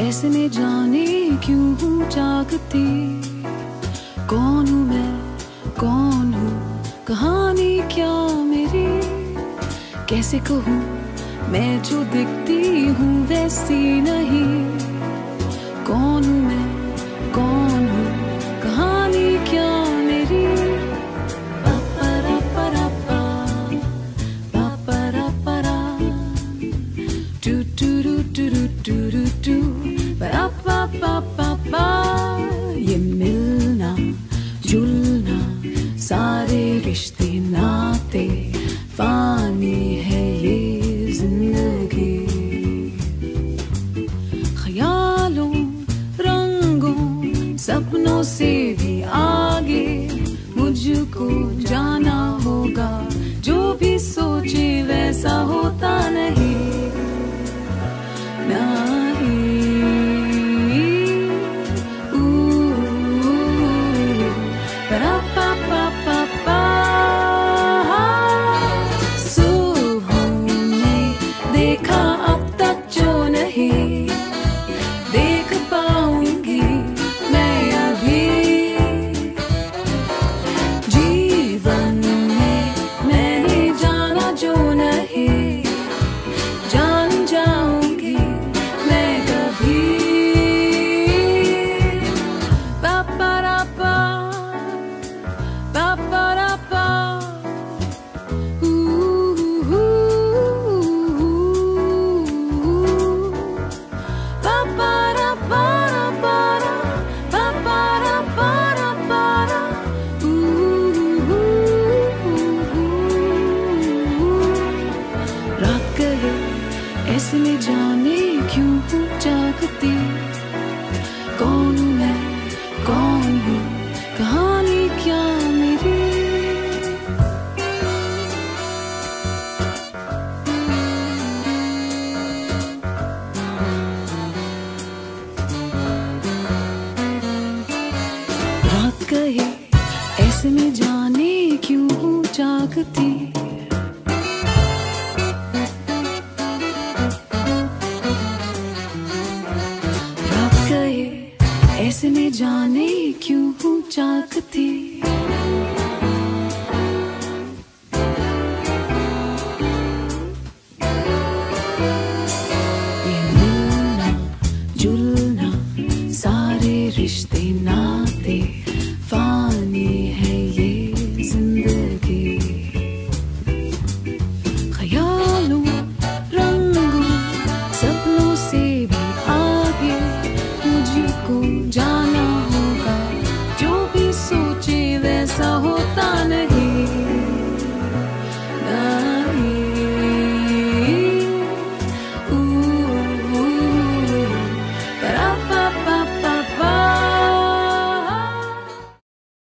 ऐसे में जाने क्यों हूँ जागती। कौन हूँ मैं, कौन हूँ, कहानी क्या मेरी। कैसे कहूँ मैं जो दिखती हूँ वैसी नहीं। कौन हूँ मैं, कौन हूँ, कहानी क्या मेरी। पापा पापा पापा टू टू टू टू टू टू पापा पापा। ये मिलना जुलना सारे रिश्ते नाते फानी है ये जिंदगी। ख्यालों रंगों सपनों से भी आगे मुझको जाना होगा। जो भी सोचे वैसा होता नहीं, नहीं। पापा पापा सुबह में देखा अब तक जो नहीं देख पाऊंगी मैं अभी। जीवन में मैंने जाना जो नहीं जान जाऊंगी मैं कभी। पापा पापा रात गए ऐसे में जाने क्यों हूँ जागती। कौन हूँ मैं, कौन हूँ, कहानी क्या मेरी। रात गए ऐसे में जाने क्यों हूँ जागती। रात गए ऐसे में जाने क्यों हूँ जागती। ये मिलना जुलना सारे रिश्ते नाते फानी है ये जिंदगी। ख्यालों रंगों सपनों से भी आगे मुझको जान